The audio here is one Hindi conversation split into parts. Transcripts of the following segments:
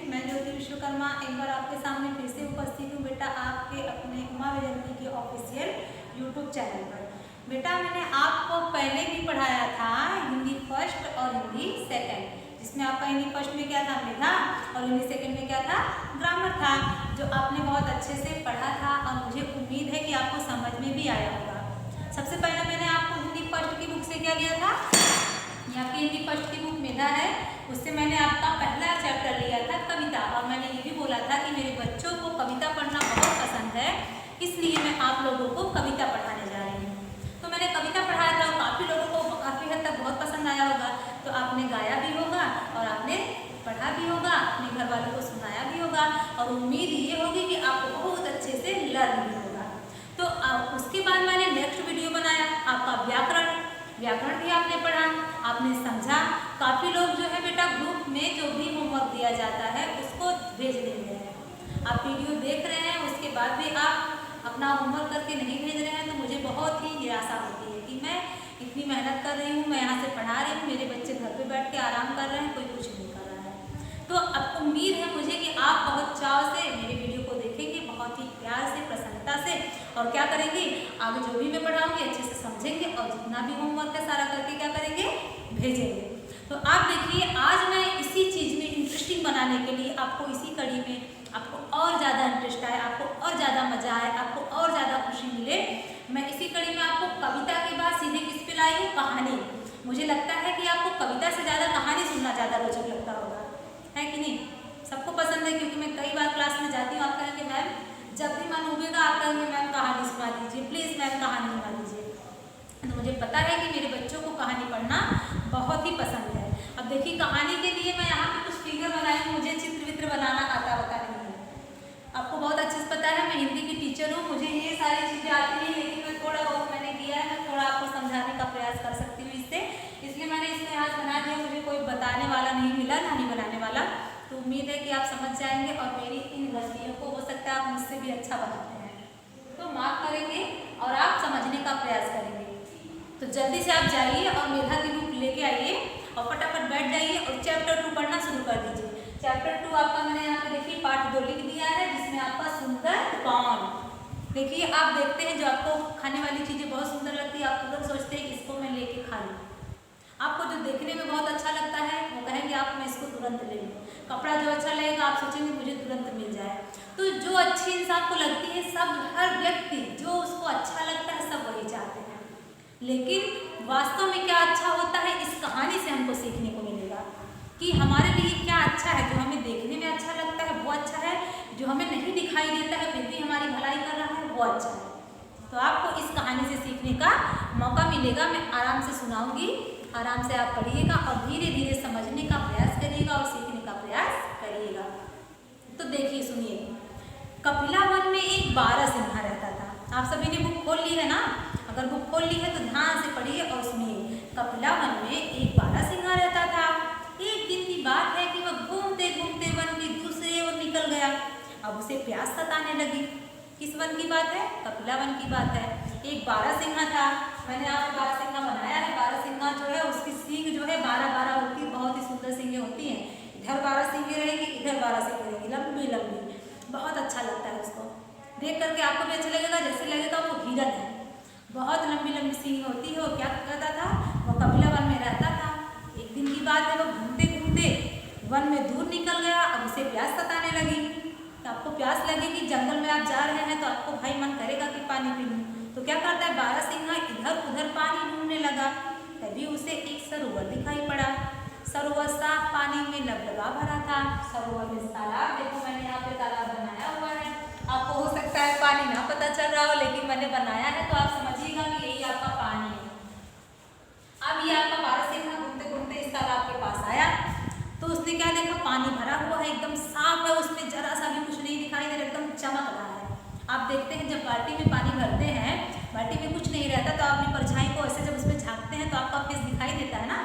मैं ज्योति विश्वकर्मा एक बार आपके सामने फिर से उपस्थित हूँ बेटा आपके अपने उमा विजयंती के ऑफिशियल यूट्यूब चैनल पर। बेटा मैंने आपको पहले भी पढ़ाया था हिंदी फर्स्ट और हिंदी सेकंड, जिसमें आपका हिंदी फर्स्ट में क्या था मेधा और हिंदी सेकंड में क्या था ग्रामर था, जो आपने बहुत अच्छे से पढ़ा था और मुझे उम्मीद है कि आपको समझ में भी आया होगा। सबसे पहले मैंने आपको हिंदी फर्स्ट की बुक से क्या लिया था, यहाँ की हिंदी फर्स्ट की बुक मेधा है, उससे मैंने आपका पहला चैप्टर लिया था कविता, और मैंने ये भी बोला था कि मेरे बच्चों को कविता पढ़ना बहुत पसंद है, इसलिए मैं आप लोगों को कविता पढ़ाने जा रही हूँ। तो मैंने कविता पढ़ाया था, काफ़ी लोगों को काफ़ी हद तक बहुत पसंद आया होगा, तो आपने गाया भी होगा और आपने पढ़ा भी होगा, अपने घर वालों को सुनाया भी होगा, और उम्मीद ये होगी कि आपको बहुत अच्छे से लर्न भी होगा। तो उसके बाद मैंने नेक्स्ट वीडियो बनाया आपका व्याकरण भी आपने पढ़ा, आपने समझा। काफ़ी लोग जो है बेटा ग्रुप में जो भी होमवर्क दिया जाता है उसको भेज देते हैं, आप वीडियो देख रहे हैं उसके बाद भी आप अपना होमवर्क करके नहीं भेज रहे हैं, तो मुझे बहुत ही निराशा होती है कि मैं इतनी मेहनत कर रही हूँ, मैं यहाँ से पढ़ा रही हूँ, मेरे बच्चे घर पे बैठ के आराम कर रहे हैं, कोई कुछ नहीं कर रहा है। तो अब उम्मीद है मुझे कि आप बहुत चाव से मेरे वीडियो को देखेंगे, बहुत ही प्यार से, प्रसन्नता से, और क्या करेंगे आगे जो भी मैं पढ़ाऊंगी अच्छे से समझेंगे, और जितना भी होमवर्क है सारा करके क्या करेंगे भेजेंगे। तो आप देखिए आज मैं इसी चीज़ में इंटरेस्टिंग बनाने के लिए आपको इसी कड़ी में आपको और ज़्यादा इंटरेस्ट आए, आपको और ज़्यादा मजा आए, आपको और ज़्यादा खुशी मिले, मैं इसी कड़ी में आपको कविता के बाद सीधे किस पे लाई हूँ, कहानी। मुझे लगता है कि आपको कविता से ज़्यादा कहानी सुनना ज़्यादा रोचक लगता होगा, है कि नहीं? सबको पसंद है, क्योंकि मैं कई बार क्लास में जाती हूँ, आप कहेंगे मैम जब भी मन उबेगा आप कहेंगे मैम कहानी सुना दीजिए, प्लीज़ मैम कहानी सुना दीजिए। तो मुझे पता है कि मेरे बच्चों को कहानी पढ़ना बहुत ही पसंद है। अब देखिए कहानी के लिए मैं यहाँ पे कुछ फिगर बनाई हूँ, मुझे चित्र वित्र बनाना आता नहीं है, आपको बहुत अच्छे से पता है मैं हिंदी की टीचर हूँ, मुझे ये सारी चीज़ें आती हैं, लेकिन मैं थोड़ा बहुत मैंने किया है, मैं थोड़ा आपको समझाने का प्रयास कर सकती हूँ इससे, इसलिए मैंने इसमें हाथ बना दिया, मुझे कोई बताने वाला नहीं मिला, ना ही बनाने वाला। तो उम्मीद है कि आप समझ जाएंगे और मेरी इन गलतियों को हो सकता है आप मुझसे भी अच्छा बनाते हैं, तो मार्क करेंगे और आप समझने का प्रयास करेंगे। तो जल्दी से आप जाइए और मेधा की बुक लेके आइए और फटाफट बैठ जाइए और चैप्टर 2 पढ़ना शुरू कर दीजिए। चैप्टर 2 आपका मैंने यहाँ पे देखिए पार्ट 2 लिख दिया है, जिसमें आपका सुंदर कौन। देखिए आप देखते हैं जो आपको खाने वाली चीज़ें बहुत सुंदर लगती है, आप तुरंत सोचते हैं इसको मैं लेके खा लूँ। आपको जो देखने में बहुत अच्छा लगता है वो कहेंगे आप मैं इसको तुरंत ले लूँ। कपड़ा जो अच्छा लगेगा आप सोचेंगे मुझे तुरंत मिल जाए। तो जो अच्छी इंसान को लगती है, सब हर व्यक्ति जो उसको अच्छा लगता है सब वही चाहते हैं, लेकिन वास्तव में क्या अच्छा होता है इस कहानी से हमको सीखने को मिलेगा कि हमारे लिए क्या अच्छा है, जो हमें देखने में अच्छा लगता है वो अच्छा है, जो हमें नहीं दिखाई देता है फिर भी हमारी भलाई कर रहा है वो अच्छा है। तो आपको इस कहानी से सीखने का मौका मिलेगा, मैं आराम से सुनाऊंगी, आराम से आप पढ़िएगा और धीरे धीरे समझने का प्रयास करिएगा और सीखने का प्रयास करिएगा। तो देखिए सुनिए, कपिला वन में एक बारहसिंहा रहता था। आप सभी ने बुक खोल ली है ना? अगर बुक खोल ली है तो ध्यान से पढ़िए और सुनिए। कपिला वन में एक बारहसिंहा रहता था। एक दिन की बात है कि वह घूमते घूमते वन की दूसरी ओर निकल गया। अब उसे प्यास सताने लगी। किस वन की बात है? कपिला वन की बात है। एक बारहसिंहा था, मैंने आपको बारहसिंहा बनाया है। बारहसिंहा जो है उसकी सींग जो है 12-12 होती है, बहुत ही सुंदर सींगें होती हैं। इधर 12 सींगें रहेगी, इधर 12 सींगें रहेगी, लंबी लंबी, बहुत अच्छा लगता है उसको देख करके, आपको भी अच्छा लगेगा, जैसे लगेगा वो हिरन है, बहुत लंबी लंबी सींग होती है। वो क्या करता था, वो कपिला वन में रहता था। एक दिन की बात है, वो घूमते घूमते वन में दूर निकल गया। अब उसे प्यास सताने लगी। तो आपको प्यास लगेगी, जंगल में आप जा रहे हैं तो आपको भाई मन करेगा कि पानी पी लूँ, तो क्या करता है बारहसिंहा इधर उधर पानी ढूंढने लगा। तभी उसे एक सरोवर दिखाई पड़ा। सरोवर साफ पानी में लबलबा भरा था। सरोवर में तालाब, देखो मैंने यहाँ पे तालाब बनाया हुआ है, आपको हो सकता है पानी ना पता चल रहा हो, लेकिन मैंने बनाया है तो आप समझिएगा कि यही आपका पानी है। अब ये आपका बारहसिंहा घूमते घूमते इस तालाब के पास आया तो उसने क्या देखा, पानी भरा हुआ है, एकदम साफ है, उसमें जरा सा भी कुछ नहीं दिखाई दे रहा, एकदम चमक रहा है। आप देखते हैं जब बाल्टी में पानी भरते हैं, बाल्टी में कुछ नहीं रहता तो आप अपनी परछाई को ऐसे जब उसमें झाँकते हैं तो आपका फेस दिखाई देता है ना,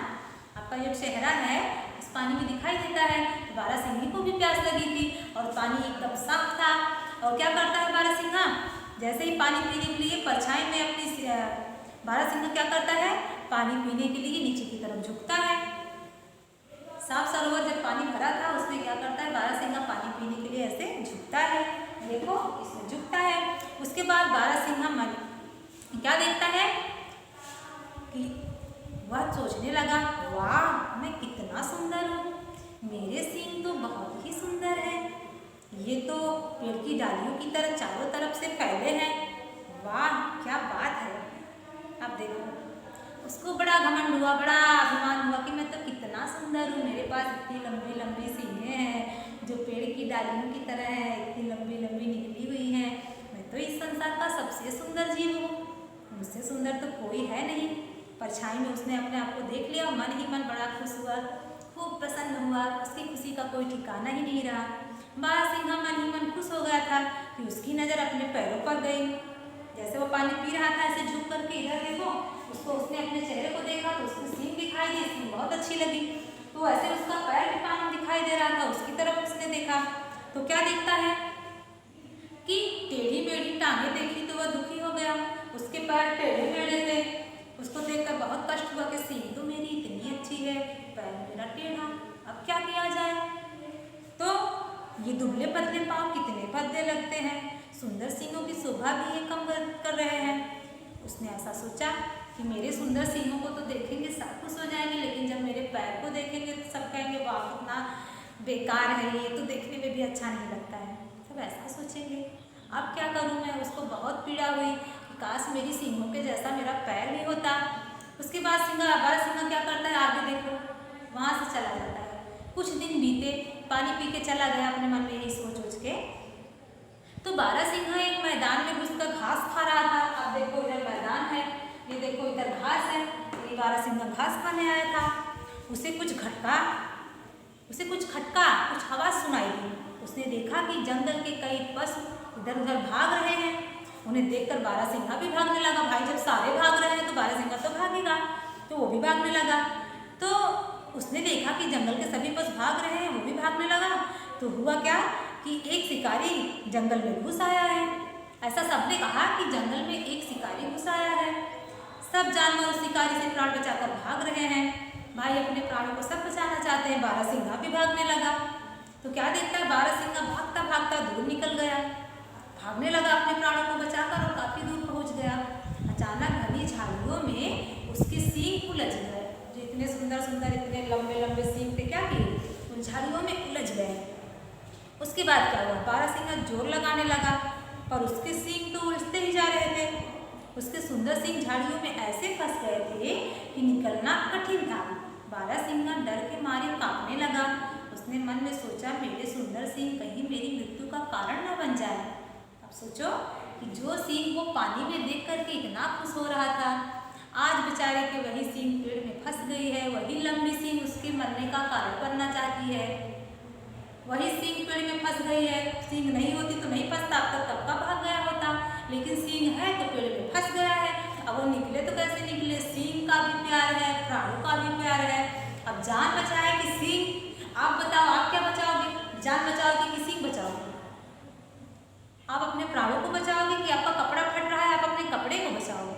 आपका जो चेहरा है इस पानी में दिखाई देता है। तो बारहसिंहे को भी प्यास लगी थी और पानी एकदम साफ था। और क्या करता है बारहसिंहा, जैसे ही पानी पीने के लिए परछाई में अपनी बारहसिंहा क्या करता है, पानी पीने के लिए नीचे की तरफ झुकता है। साफ सरोवर जब पानी भरा था उसमें क्या करता है बारहसिंहा पीने के लिए ऐसे झुकता है। देखो इसमें झुकता है। उसके बाद बारहसिंगा मन क्या देखता है कि वह सोचने लगा, वाह मैं कितना सुंदर हूँ, मेरे सींग तो बहुत ही सुंदर है, ये तो पेड़ की डालियों की तरह चारों तरफ से फैले हैं, वाह क्या बात है। अब देखो उसको बड़ा घमंड हुआ, बड़ा अभिमान हुआ कि मैं तो कितना सुंदर हूँ, मेरे पास इतनी लंबी लंबी सींगें हैं जो पेड़ की डालियों की तरह है, इतनी लंबी लंबी निकली हुई हैं, मैं तो इस संसार का सबसे सुंदर जीव हूँ, मुझसे सुंदर तो कोई है नहीं। परछाई में उसने अपने आप को देख लिया, मन ही मन बड़ा खुश हुआ, खूब प्रसन्न हुआ, उसकी खुशी का कोई ठिकाना ही नहीं रहा। बारहसिंगा मन ही मन खुश हो गया था कि उसकी नज़र अपने पैरों पर गई। जैसे वो पानी पी रहा था ऐसे झुक करके इधर देखो, उसको उसने अपने चेहरे को देखा तो उसकी सींग दिखाई दी, सींग बहुत अच्छी लगी, तो ऐसे उसका पैर भी पानी दिखाई दे रहा था, उसकी तरफ उसने देखा तो क्या देखता है कि टेढ़ी मेढ़ी टांगे देखी तो वह दुखी हो गया, उसके पैर टेढ़े मेढ़े थे। उसको देखकर बहुत कष्ट हुआ कि सींग तो मेरी इतनी अच्छी है, पैर मेरा टेढ़ा, अब क्या किया जाए। तो ये दुबले पतले पाँव कितने भद्दे लगते हैं, सुंदर सींगों की शोभा भी ये कम कर रहे हैं। उसने ऐसा सोचा कि मेरे सुंदर सींगों को तो देखेंगे सब खुश हो जाएंगे, लेकिन जब मेरे पैर को देखेंगे तो सब कहेंगे वाह कितना बेकार है, ये तो देखने में भी अच्छा नहीं लगता है, सब ऐसा सोचेंगे। अब क्या करूँ मैं। उसको बहुत पीड़ा हुई कि काश मेरी सींगों के जैसा मेरा पैर भी होता। उसके बाद बारहसिंगा क्या करता है, आगे देखो वहाँ से चला जाता है। कुछ दिन बीते, पानी पी के चला गया अपने मन में यही सोच के। तो बारहसिंगा एक मैदान में घुसकर घास खा रहा था। अब देखो इधर मैदान है, ये देखो इधर घास है, ये बारहसिंगा घास खाने आया था। उसे कुछ खटका, कुछ आवाज़ सुनाई दी। उसने देखा कि जंगल के कई पशु इधर उधर भाग रहे हैं। उन्हें देखकर बारहसिंगा भी भागने लगा। भाई जब सारे भाग रहे हैं तो बारहसिंगा तो भागेगा, तो वो भी भागने लगा। तो उसने देखा कि जंगल के सभी पशु भाग रहे हैं, वो भी भागने लगा। तो हुआ क्या कि एक शिकारी जंगल में घुस आया है। ऐसा सबने कहा कि जंगल में एक शिकारी घुस आया है। सब जानवर उस शिकारी से प्राण बचाकर भाग रहे हैं। भाई अपने प्राणों को सब बचाना चाहते हैं, बारहसिंगा भी भागने लगा। तो क्या देखता है, बारहसिंगा भागता भागता दूर निकल गया, भागने लगा अपने प्राणों को बचाकर और काफी दूर पहुंच गया। अचानक घनी झाड़ियों में उसके सींग उलझ गए, जो इतने सुंदर सुंदर इतने लंबे लंबे सींग थे, क्या किए उन झाड़ियों में उलझ गए। उसके बाद क्या हुआ, बारहसिंगा जोर लगाने लगा पर उसके सींग तो उलझते ही जा रहे थे। उसके सुंदर सींग झाड़ियों में ऐसे फंस गए थे कि निकलना कठिन था। बारहसिंगा डर के मारे कांपने लगा। उसने मन में सोचा, मेरे सुंदर सींग कहीं मेरी मृत्यु का कारण न बन जाए। अब सोचो कि जो सींग वो पानी में देख करके इतना खुश हो रहा था, आज बेचारे के वही सींग पेड़ में फंस गई है। वही लंबी सींग उसके मरने का कारण बनना चाहती है। वही सींग पेड़ में फंस गई है। सींग नहीं होती तो नहीं फंसता, अब तक कब का भाग गया होता, लेकिन सींग है तो पेड़ में फंस गया है। अब वो निकले तो कैसे निकले, सींग का भी प्यार है, प्राणों का भी प्यार है। अब जान बचाए कि सींग, आप बताओ आप क्या बचाओगे, जान बचाओगे कि सींग बचाओगे? आप अपने प्राणों को बचाओगे कि आपका कपड़ा फट रहा है आप अपने कपड़े को बचाओगे?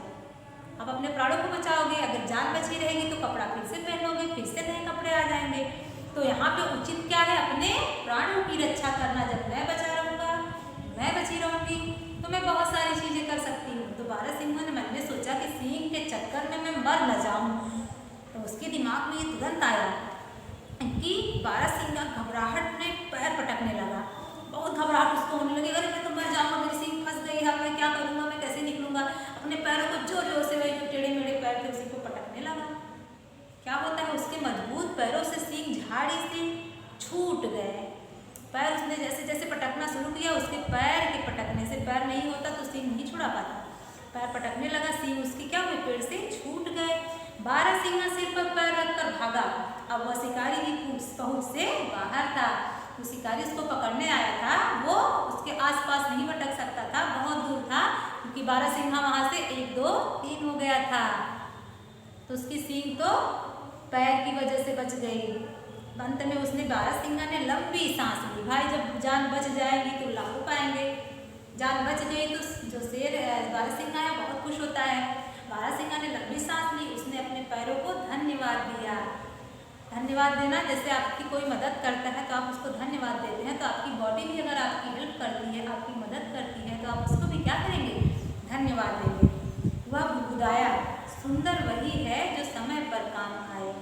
आप अपने प्राणों को बचाओगे। अगर जान बची रहेगी तो कपड़ा फिर से पहनोगे, फिर से नए कपड़े आ जाएंगे। तो यहाँ पे उचित क्या है, अपने प्राणों की रक्षा करना। जब मैं बचा रहूँगा, मैं बची रहूँगी तो मैं बहुत सारी चीज़ें कर सकती हूँ। तो बारहसिंगा ने मन में सोचा कि सींग के चक्कर में मैं मर न जाऊँ। तो उसके दिमाग में ये तुरंत आया कि बारहसिंगा घबराहट में पैर पटकने लगा। बहुत घबराहट उसको होने लगी, अरे मैं तो मर जाऊँगा, मेरी सींग फंस गई है, मैं क्या करूँगा, मैं कैसे निकलूँगा। अपने पैरों को जोर जोर से, वही जो टेढ़े मेढ़े पैर थे उसी को पटकने लगा। क्या होता है, उसके मजबूत पैरों से सींग झाड़ी से छूट गए। पैर उसने जैसे जैसे पटकना शुरू किया, उसके पैर के पटकने से, पैर नहीं होता तो सींग नहीं छुड़ा पाता, पैर पटकने लगा, सींग उसके क्या हुए, पेड़ से छूट गए। बारहसिंगा सिर पर पैर रखकर भागा। अब वह शिकारी की पहुंच से बाहर था। जो शिकारी उसको पकड़ने आया था वो उसके आसपास नहीं भटक सकता था, बहुत दूर था, क्योंकि बारहसिंगा वहां से 1 2 3 हो गया था। तो उसकी सींग तो पैर की वजह से बच गई। अंत में उसने, बारहसिंगा ने लंबी सांस ली। भाई जब जान बच जाएगी तो लाभ पाएंगे। जान बच गई तो जो शेर बारहसिंगा है बहुत खुश होता है। बारहसिंगा ने लंबी सांस ली, उसने अपने पैरों को धन्यवाद दिया। धन्यवाद देना, जैसे आपकी कोई मदद करता है तो आप उसको धन्यवाद देते हैं, तो आपकी बॉडी भी अगर आपकी हेल्प करती है, आपकी मदद करती है, तो आप उसको भी क्या करेंगे, धन्यवाद देंगे। वह बुदबुदाया, सुंदर वही है जो समय पर काम आए।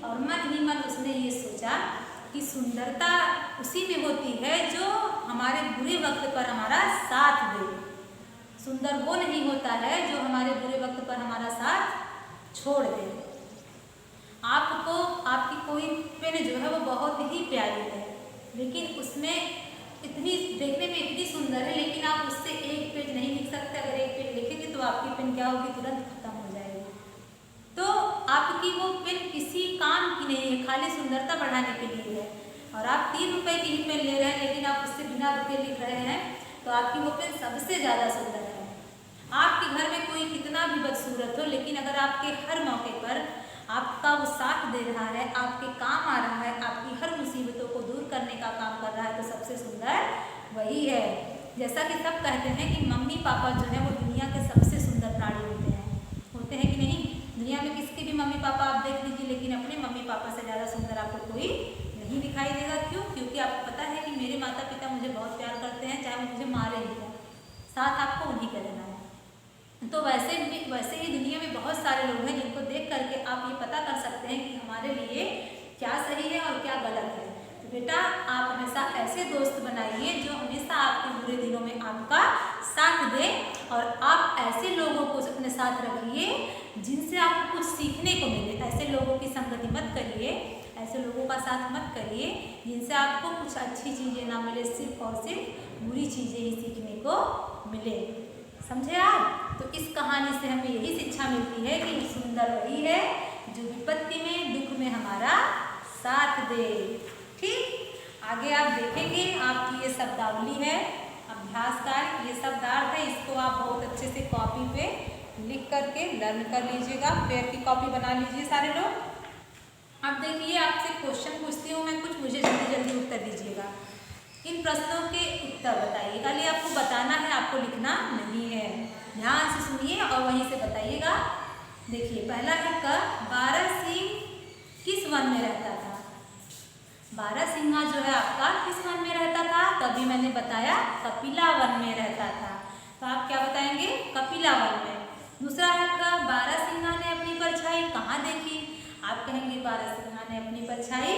और मन ही मन उसने ये सोचा कि सुंदरता उसी में होती है जो हमारे बुरे वक्त पर हमारा साथ दे। सुंदर वो नहीं होता है जो हमारे बुरे वक्त पर हमारा साथ छोड़ दे। आपको आपकी कोई पेन जो है वो बहुत ही प्यारी है, लेकिन उसमें इतनी देखने में इतनी सुंदर है, लेकिन आप उससे एक पेज नहीं लिख सकते। अगर एक पेज लिखेंगे तो आपकी पेन क्या होगी, तुरंत खत्म हो जाएगी। तो आपकी वो पेन किसी काम की नहीं है, खाली सुंदरता बढ़ाने के लिए है। और आप 3 रुपए की ही पेन ले रहे हैं, लेकिन आप उससे बिना रुके लिख रहे हैं, तो आपकी वो पेन सबसे ज़्यादा सुंदर है। आपके घर में कोई कितना भी बदसूरत हो, लेकिन अगर आपके हर मौके पर आपका वो साथ दे रहा है, आपके काम आ रहा है, आपकी हर मुसीबतों को दूर करने का काम कर रहा है, तो सबसे सुंदर वही है। जैसा कि सब कहते हैं कि मम्मी पापा जो है वो दुनिया के सबसे सुंदर प्राणी होते हैं कि नहीं। दुनिया में किसके भी मम्मी पापा आप देख लीजिए, लेकिन अपने मम्मी पापा से ज़्यादा सुंदर आपको कोई नहीं दिखाई देगा। क्यों? क्योंकि आपको पता है कि मेरे माता पिता मुझे बहुत प्यार करते हैं, चाहे वो मुझे मारे ही, साथ आपको उन्हीं का देना है। तो वैसे ही दुनिया में बहुत सारे लोग हैं जिनको देख करके आप ये पता कर सकते हैं कि हमारे लिए क्या सही है और क्या गलत है। तो बेटा, आप हमेशा ऐसे दोस्त बनाइए जो हमेशा आपके बुरे दिनों में आपका साथ दे, और आप ऐसे लोगों को अपने साथ रखिए जिनसे आपको कुछ सीखने को मिले। ऐसे लोगों की संगति मत करिए, ऐसे लोगों का साथ मत करिए जिनसे आपको कुछ अच्छी चीज़ें ना मिले, सिर्फ और सिर्फ बुरी चीज़ें ही सीखने को मिले। समझे आप? तो इस कहानी से हमें यही शिक्षा मिलती है कि सुंदर वही है जो विपत्ति में, दुख में हमारा साथ दे। ठीक, आगे आप देखेंगे। आपकी ये शब्दावली है, अभ्यास का ये शब्दार्थ है, इसको आप बहुत अच्छे से कॉपी पे लिख करके लर्न कर लीजिएगा। पेयर की कॉपी बना लीजिए सारे लोग। अब देखिए, आपसे क्वेश्चन पूछती हूँ मैं कुछ, मुझे जल्दी जल्दी उत्तर दीजिएगा। इन प्रश्नों के उत्तर बताइए। खाली आपको बताना है, आपको लिखना नहीं है। ध्यान से सुनिए और वहीं से बताइएगा। देखिए, पहला है क, बारहसिंह किस वन में रहता था? बारहसिंहा जो है आपका किस वन में रहता था? तभी मैंने बताया कपिला वन में रहता था। तो आप क्या बताएंगे? कपिला वन में। दूसरा है क, बारहसिंहा ने अपनी परछाई कहाँ देखी? आप कहेंगे बारहसिंहा ने अपनी परछाई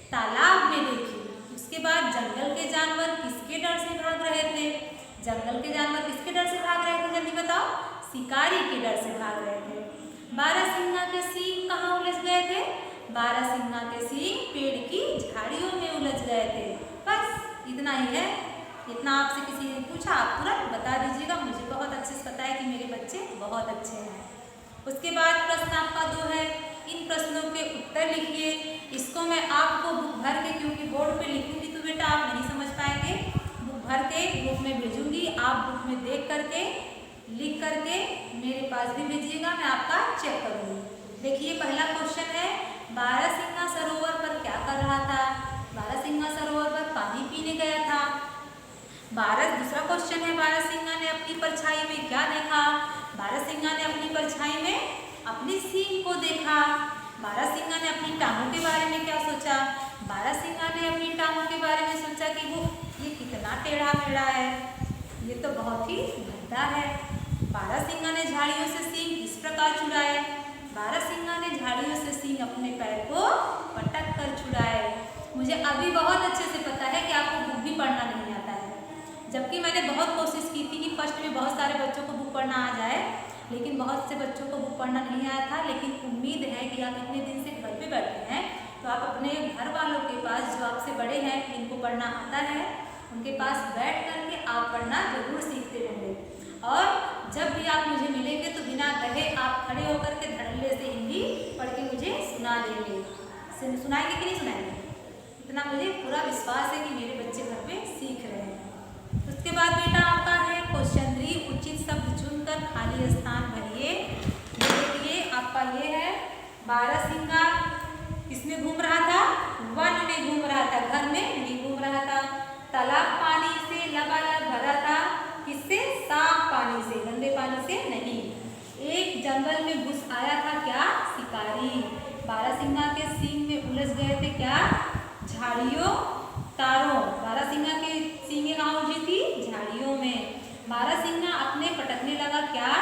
तालाब में देखी। उसके बाद, जंगल के जानवर किसके डर से भाग रहे थे? जंगल के जानवर किसके डर से भाग रहे थे, जल्दी बताओ? शिकारी के डर से भाग रहे थे। बारहसिंहा के सींग कहाँ उलझ गए थे? बारहसिंहा के सींग पेड़ की झाड़ियों में उलझ गए थे। बस इतना ही है। इतना आपसे किसी ने पूछा, आप तुरंत बता दीजिएगा। मुझे बहुत अच्छे से पता है कि मेरे बच्चे बहुत अच्छे हैं। उसके बाद प्रश्न आपका 2 है। इन प्रश्नों के उत्तर लिखिए। इसको मैं आपको बुक भर के, क्योंकि बोर्ड पे लिखूंगी तो बेटा आप नहीं समझ पाएंगे, बुक भर के ग्रुप में भेजूंगी। आप बुक में देख करके, लिख करके मेरे पास भी भेजिएगा, मैं आपका चेक करूंगी। देखिए, पहला क्वेश्चन है, बारहसिंहा सरोवर पर क्या कर रहा था? बारहसिंहा सरोवर पर पानी पीने गया था। दूसरा क्वेश्चन है, बारहसिंहा ने अपनी परछाई में क्या देखा? बारहसिंहा ने अपनी परछाई में अपनी सींग को देखा। बारहसिंहा ने अपनी टांगों के बारे में क्या सोचा? बारहसिंहा ने अपनी टांगों के बारे में सोचा कि वो ये कितना टेढ़ा मेढ़ा है, ये तो बहुत ही भद्दा है। बारहसिंहा ने झाड़ियों से सींग किस प्रकार छुड़ाए? बारहसिंहा ने झाड़ियों से सींग अपने पैर को पटक कर छुड़ाए। मुझे अभी बहुत अच्छे से पता है कि आपको बुक भी पढ़ना नहीं आता है, जबकि मैंने बहुत कोशिश की थी कि फर्स्ट में बहुत सारे बच्चों को बुक पढ़ना आ जाए, लेकिन बहुत से बच्चों को बुक पढ़ना नहीं आया था। लेकिन उम्मीद है कि आप इतने दिन से घर पे बैठे हैं, तो आप अपने घर वालों के पास, जो आपसे बड़े हैं, जिनको पढ़ना आता है, उनके पास बैठ करके आप पढ़ना जरूर सीखते होंगे। और जब भी आप मुझे मिलेंगे तो बिना कहे आप खड़े होकर के धड़ल्ले से हिंदी पढ़ के मुझे सुना देंगे। सुनाएंगे कि नहीं सुनाएंगे? इतना मुझे पूरा विश्वास है कि मेरे बच्चे घर पे सीख रहे हैं। उसके बाद बेटा आपका है क्वेश्चन 3, उचित शब्द चुनकर खाली स्थान भरिए। देखिए, आपका ये है, बारहसिंहा किसमें घूम रहा था? वन में घूम रहा था, घर में नहीं घूम रहा था। तालाब पानी से लबालब भरा था, किससे? साफ पानी से, गंदे पानी से नहीं। एक जंगल में घुस आया था क्या? शिकारी। बारहसिंहा के सींग में उलझ क्या?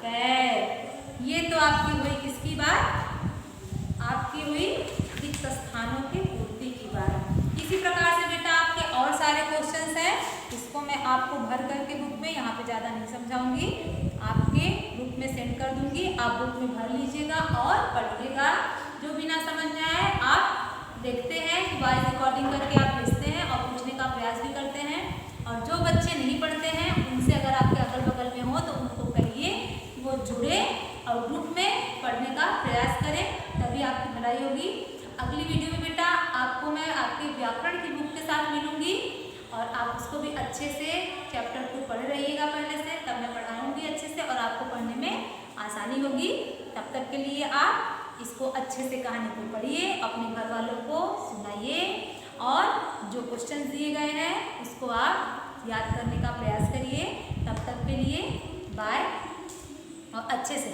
कैट। ये तो आपकी हुई किसकी बात? आपकी हुई रिक्त स्थानों की पूर्ति की बात। इसी प्रकार से बेटा आपके और सारे क्वेश्चंस हैं, इसको मैं आपको भर करके बुक में, यहाँ पे ज़्यादा नहीं समझाऊंगी, आपके बुक में सेंड कर दूंगी। आप बुक में भर लीजिएगा और पढ़िएगा। जो भी ना समझ में आए आप देखते हैं कि वॉइस रिकॉर्डिंग करके आप भेजते हैं और पूछने का प्रयास भी करते हैं। और जो बच्चे नहीं पढ़ते हैं उनसे अगर आपके अगल बगल में हो तो उनको कहिए कि वो जुड़े और ग्रुप में पढ़ने का प्रयास करें, तभी आपकी भलाई होगी। अगली वीडियो में बेटा आपको मैं आपके व्याकरण की बुक के साथ मिलूंगी और आप उसको भी अच्छे से चैप्टर 2 पढ़ रहिएगा पहले से, तब मैं पढ़ाऊंगी अच्छे से और आपको पढ़ने में आसानी होगी। तब तक के लिए आप इसको अच्छे से कहानी को पढ़िए, अपने घर वालों को सुनाइए और जो क्वेश्चन दिए गए हैं उसको आप याद करने का प्रयास करिए। तब तक के लिए बाय और अच्छे से